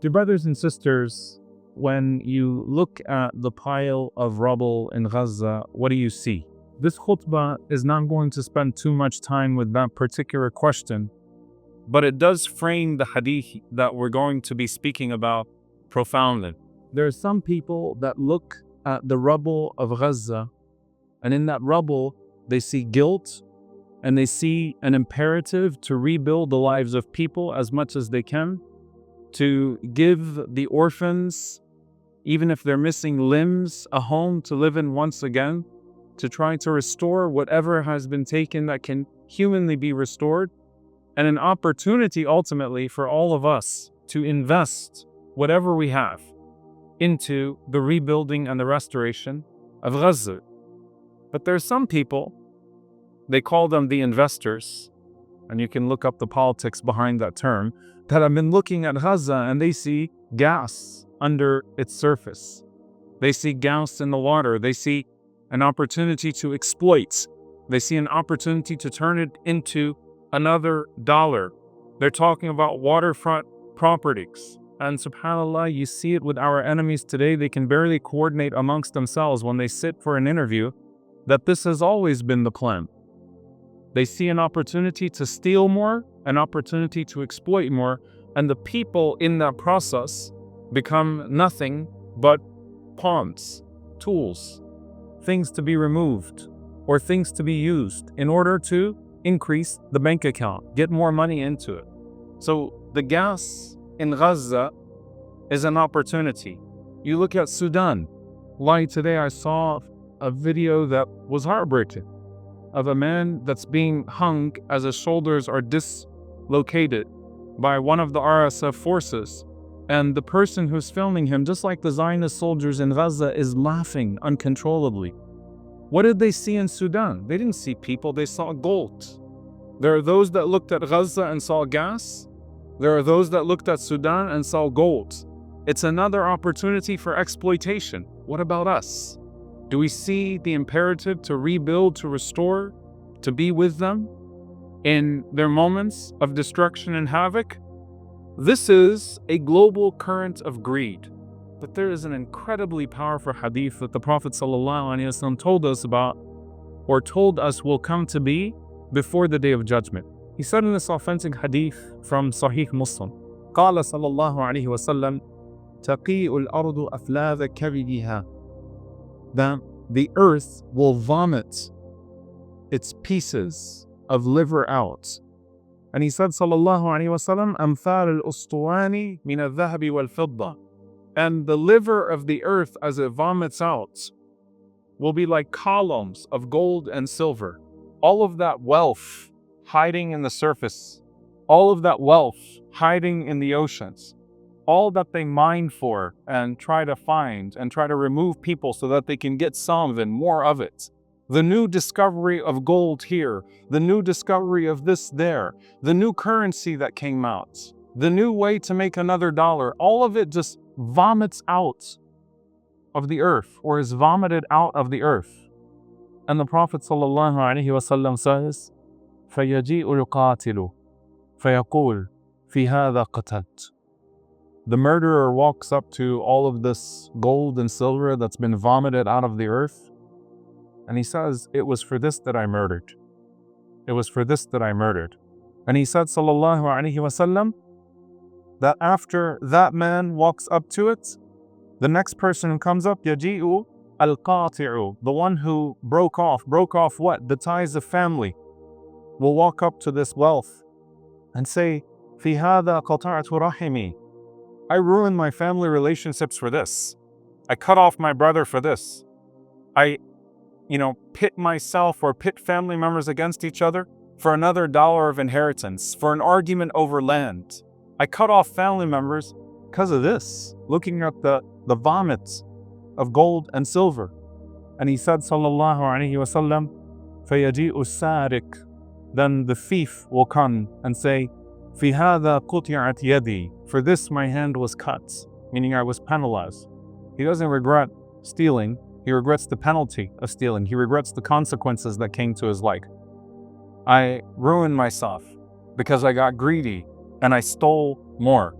Dear brothers and sisters, when you look at the pile of rubble in Gaza, what do you see? This khutbah is not going to spend too much time with that particular question, but it does frame the hadith that we're going to be speaking about profoundly. There are some people that look at the rubble of Gaza, and in that rubble, they see guilt and they see an imperative to rebuild the lives of people as much as they can, to give the orphans, even if they're missing limbs, a home to live in once again, to try to restore whatever has been taken that can humanly be restored, and an opportunity ultimately for all of us to invest whatever we have into the rebuilding and the restoration of Gaza. But there are some people, they call them the investors, and you can look up the politics behind that term, that have been looking at Gaza and they see gas under its surface. They see gas in the water. They see an opportunity to exploit. They see an opportunity to turn it into another dollar. They're talking about waterfront properties. And subhanAllah, you see it with our enemies today. They can barely coordinate amongst themselves when they sit for an interview that this has always been the plan. They see an opportunity to steal more, an opportunity to exploit more, and the people in that process become nothing but pawns, tools, things to be removed or things to be used in order to increase the bank account, get more money into it. So the gas in Gaza is an opportunity. You look at Sudan. Like today I saw a video that was heartbreaking of a man that's being hung as his shoulders are dislocated by one of the RSF forces. And the person who's filming him, just like the Zionist soldiers in Gaza, is laughing uncontrollably. What did they see in Sudan? They didn't see people, they saw gold. There are those that looked at Gaza and saw gas. There are those that looked at Sudan and saw gold. It's another opportunity for exploitation. What about us? Do we see the imperative to rebuild, to restore, to be with them in their moments of destruction and havoc? This is a global current of greed. But there is an incredibly powerful hadith that the Prophet ﷺ told us about, or told us will come to be before the Day of Judgment. He said in this authentic hadith from Sahih Muslim, قال صلى الله عليه وسلم تقيء الأرض أفلاذ كبدها, that the earth will vomit its pieces of liver out. And he said, sallallahu alaihi wasallam, أمثال الأسطواني من الذهب والفضة, and the liver of the earth as it vomits out will be like columns of gold and silver. All of that wealth hiding in the surface, all of that wealth hiding in the oceans, all that they mine for and try to find and try to remove people so that they can get some of it, more of it. The new discovery of gold here, the new discovery of this there, the new currency that came out, the new way to make another dollar, all of it just vomits out of the earth, or is vomited out of the earth. And the Prophet ﷺ says, فَيَجِيءُ الْقَاتِلُ فَيَقُولُ فِي هَذَا قَتَلْتُ. The murderer walks up to all of this gold and silver that's been vomited out of the earth, and he says, it was for this that I murdered. It was for this that I murdered. And he said, sallallahu alaihi wasallam, that after that man walks up to it, the next person who comes up, yaji'u al-qati'u, the one who broke off what? The ties of family, will walk up to this wealth and say, fi hadha qata'tu rahimi, I ruined my family relationships for this. I cut off my brother for this. I pit myself or pit family members against each other for another dollar of inheritance, for an argument over land. I cut off family members because of this, looking at the vomits of gold and silver. And he said, sallallahu alaihi wasallam, فَيَجِيءُ السَّارِقُ, then the thief will come and say, فِي هَذَا قُطِعَتْ يَدِي, for this my hand was cut, meaning I was penalized. He doesn't regret stealing, he regrets the penalty of stealing. He regrets the consequences that came to his life. I ruined myself because I got greedy and I stole more.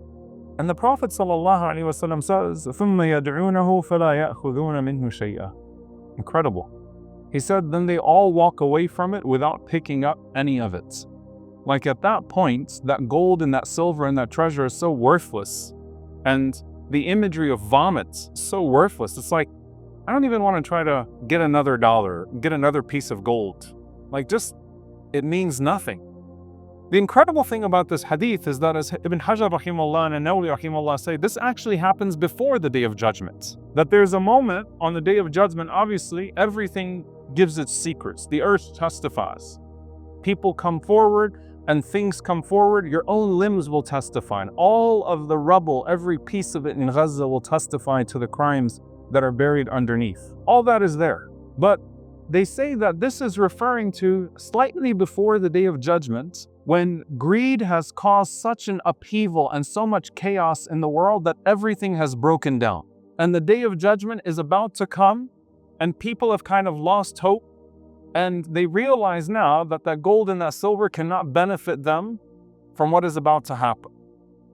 And the Prophet ﷺ says, ثُمَّ يَدْعُونَهُ فَلَا يَأْخُذُونَ مِنْهُ شَيْئًا. Incredible. He said, then they all walk away from it without picking up any of it. Like at that point, that gold and that silver and that treasure is so worthless. And the imagery of vomit is so worthless. It's like, I don't even want to try to get another dollar, get another piece of gold. Like just, it means nothing. The incredible thing about this hadith is that, as Ibn Hajar rahimahullah and Nawawi rahimahullah say, this actually happens before the Day of Judgment. That there's a moment on the Day of Judgment, obviously, everything gives its secrets. The earth testifies. People come forward and things come forward. Your own limbs will testify. And all of the rubble, every piece of it in Gaza will testify to the crimes that are buried underneath. All that is there. But they say that this is referring to slightly before the Day of Judgment, when greed has caused such an upheaval and so much chaos in the world that everything has broken down. And the Day of Judgment is about to come, and people have kind of lost hope, and they realize now that that gold and that silver cannot benefit them from what is about to happen.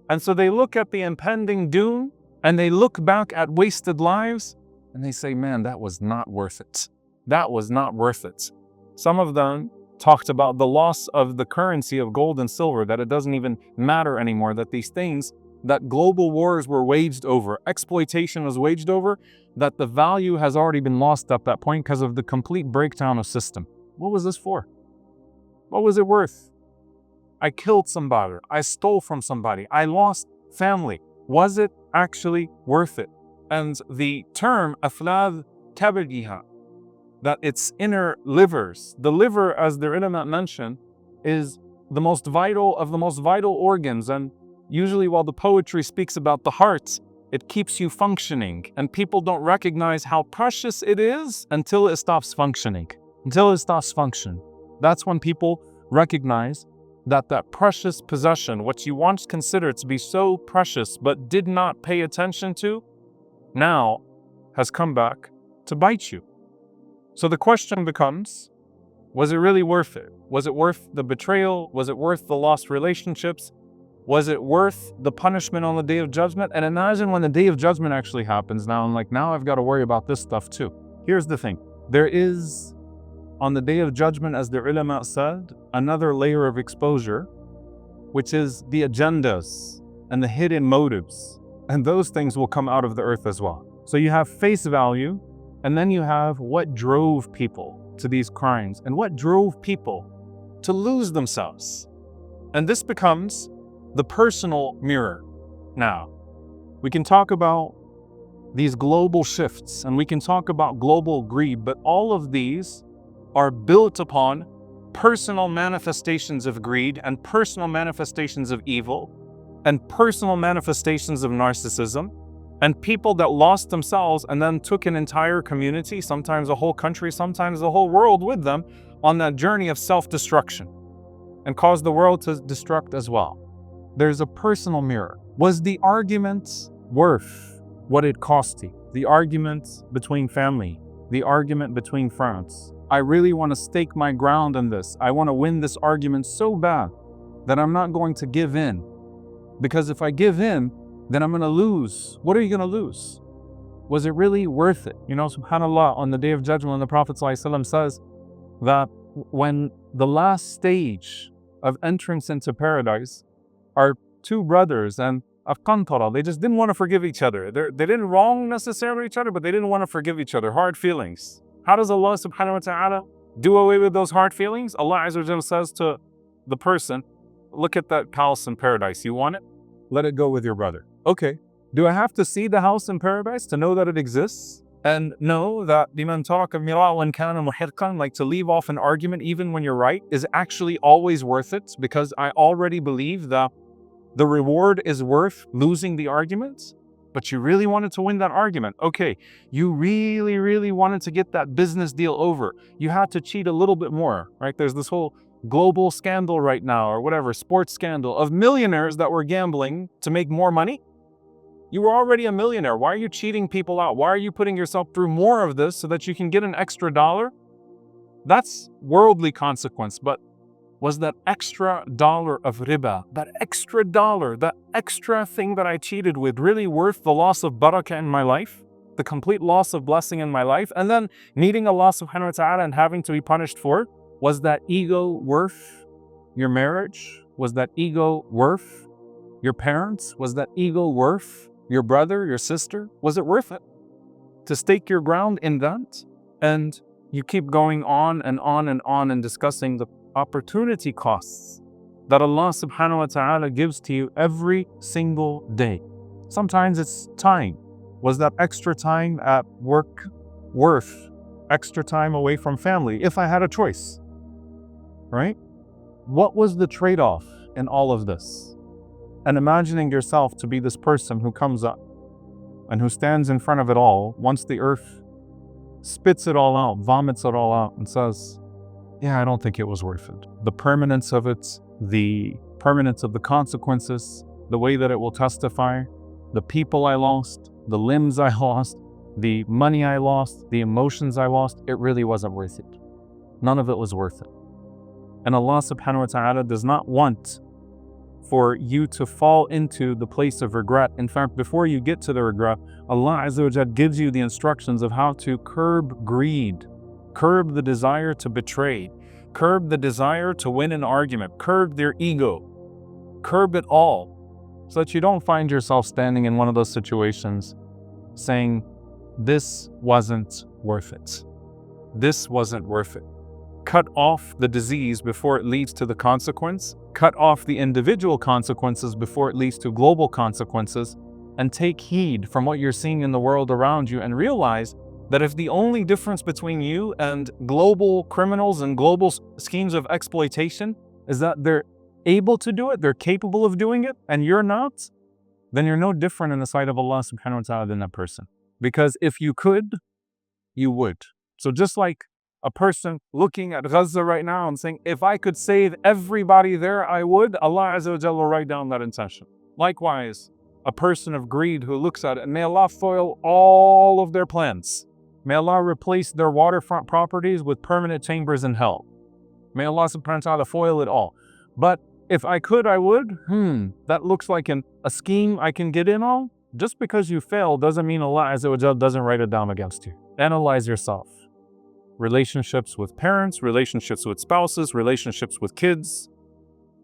And so they look at the impending doom, and they look back at wasted lives, and they say, man, that was not worth it. That was not worth it. Some of them talked about the loss of the currency of gold and silver, that it doesn't even matter anymore, that these things, that global wars were waged over, exploitation was waged over, that the value has already been lost at that point because of the complete breakdown of system. What was this for? What was it worth? I killed somebody, I stole from somebody, I lost family. Was it actually worth it? And the term aflad kabadiha, that its inner livers, the liver, as the ulama mention, is the most vital of the most vital organs. And usually while the poetry speaks about the heart, it keeps you functioning. And people don't recognize how precious it is until it stops functioning. Until it stops functioning. That's when people recognize that that precious possession, what you once considered to be so precious but did not pay attention to, now has come back to bite you. So the question becomes, was it really worth it? Was it worth the betrayal? Was it worth the lost relationships? Was it worth the punishment on the Day of Judgment? And imagine when the Day of Judgment actually happens now, and like, now I've got to worry about this stuff too. Here's the thing. There is, on the Day of Judgment, as the ulama said, another layer of exposure, which is the agendas and the hidden motives. And those things will come out of the earth as well. So you have face value, and then you have what drove people to these crimes and what drove people to lose themselves. And this becomes the personal mirror. Now, we can talk about these global shifts and we can talk about global greed, but all of these are built upon personal manifestations of greed and personal manifestations of evil and personal manifestations of narcissism. And people that lost themselves and then took an entire community, sometimes a whole country, sometimes the whole world with them, on that journey of self-destruction and caused the world to destruct as well. There's a personal mirror. Was the argument worth what it cost you? The argument between family, the argument between friends. I really want to stake my ground in this. I want to win this argument so bad that I'm not going to give in. Because if I give in, then I'm going to lose. What are you going to lose? Was it really worth it? You know, subhanAllah, on the Day of Judgment, when the Prophet ﷺ says that when the last stage of entrance into paradise are two brothers and Al-Qantara, they just didn't want to forgive each other. They didn't wrong necessarily each other, but they didn't want to forgive each other. Hard feelings. How does Allah subhanahu wa ta'ala do away with those hard feelings? Allah Azza wa Jalla says to the person, look at that house in paradise. You want it? Let it go with your brother. Okay. Do I have to see the house in paradise to know that it exists? And know that liman taraka mira'an kana muhiqqan, like to leave off an argument even when you're right, is actually always worth it, because I already believe that the reward is worth losing the argument. But you really wanted to win that argument. Okay, you really wanted to get that business deal over. You had to cheat a little bit more, right? There's this whole global scandal right now, or whatever, sports scandal of millionaires that were gambling to make more money. You were already a millionaire. Why are you cheating people out? Why are you putting yourself through more of this so that you can get an extra dollar? That's worldly consequence, but Was that extra dollar of riba, that extra dollar, that extra thing that I cheated with really worth the loss of barakah in my life? The complete loss of blessing in my life? And then needing Allah subhanahu wa ta'ala and having to be punished for it? Was that ego worth your marriage? Was that ego worth your parents? Was that ego worth your brother, your sister? Was it worth it to stake your ground in that? And you keep going on and on and on and discussing the opportunity costs that Allah subhanahu wa ta'ala gives to you every single day. Sometimes it's time. Was that extra time at work worth extra time away from family if I had a choice? Right? What was the trade-off in all of this? And imagining yourself to be this person who comes up and who stands in front of it all once the earth spits it all out, vomits it all out, and says, yeah, I don't think it was worth it. The permanence of it, the permanence of the consequences, the way that it will testify, the people I lost, the limbs I lost, the money I lost, the emotions I lost, it really wasn't worth it. None of it was worth it. And Allah subhanahu wa ta'ala does not want for you to fall into the place of regret. In fact, before you get to the regret, Allah Azza wa Jal gives you the instructions of how to curb greed, curb the desire to betray, curb the desire to win an argument, curb their ego, curb it all, so that you don't find yourself standing in one of those situations saying, this wasn't worth it. This wasn't worth it. Cut off the disease before it leads to the consequence. Cut off the individual consequences before it leads to global consequences. And take heed from what you're seeing in the world around you and realize that if the only difference between you and global criminals and global schemes of exploitation is that they're able to do it, they're capable of doing it, and you're not, then you're no different in the sight of Allah subhanahu wa ta'ala than that person. Because if you could, you would. So just like a person looking at Gaza right now and saying, if I could save everybody there, I would, Allah Azza wa Jalla will write down that intention. Likewise, a person of greed who looks at it, and may Allah foil all of their plans. May Allah replace their waterfront properties with permanent chambers in hell. May Allah subhanahu wa ta'ala foil it all. But if I could, I would. That looks like a scheme I can get in on. Just because you fail doesn't mean Allah Azza wa Jalla doesn't write it down against you. Analyze yourself. Relationships with parents, relationships with spouses, relationships with kids,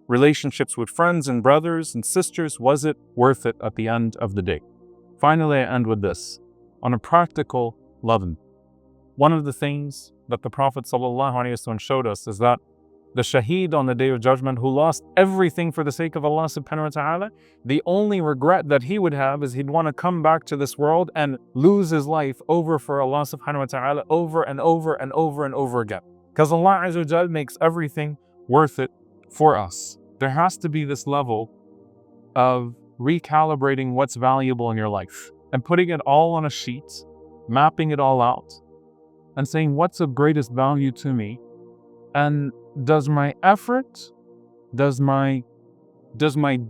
relationships with friends and brothers and sisters. Was it worth it at the end of the day? Finally, I end with this. On a practical level, one of the things that the Prophet ﷺ showed us is that the shaheed on the Day of Judgment who lost everything for the sake of Allah subhanahu wa ta'ala, the only regret that he would have is he'd want to come back to this world and lose his life over for Allah subhanahu wa ta'ala over and over and over and over again. Because Allah Azza wa Jal makes everything worth it for us. There has to be this level of recalibrating what's valuable in your life and putting it all on a sheet, mapping it all out, and saying what's of greatest value to me. And does my effort, does my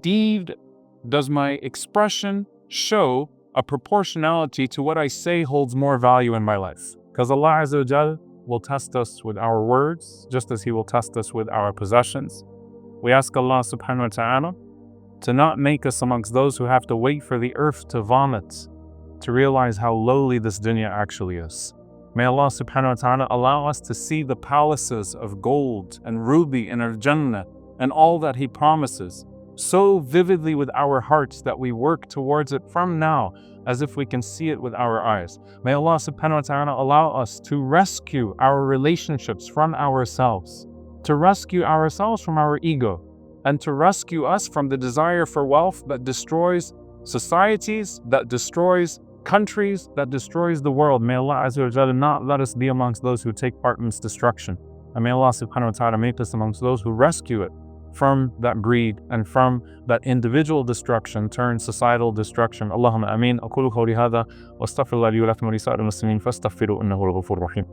deed, does my expression show a proportionality to what I say holds more value in my life? Because Allah Azza wa Jal will test us with our words, just as He will test us with our possessions. We ask Allah subhanahu wa ta'ala to not make us amongst those who have to wait for the earth to vomit to realize how lowly this dunya actually is. May Allah subhanahu wa ta'ala allow us to see the palaces of gold and ruby in our Jannah and all that He promises so vividly with our hearts that we work towards it from now as if we can see it with our eyes. May Allah subhanahu wa ta'ala allow us to rescue our relationships from ourselves, to rescue ourselves from our ego, and to rescue us from the desire for wealth that destroys societies, that destroys countries, that destroys the world. May Allah Azza wa Jalla not let us be amongst those who take part in its destruction. And may Allah subhanahu wa ta'ala make us amongst those who rescue it from that greed and from that individual destruction, turn societal destruction. Allahumma ameen. أقول قولي هذا واستغفر الله لي ولكم ولسائر المسلمين فاستغفروا إنه هو الغفور الرحيم.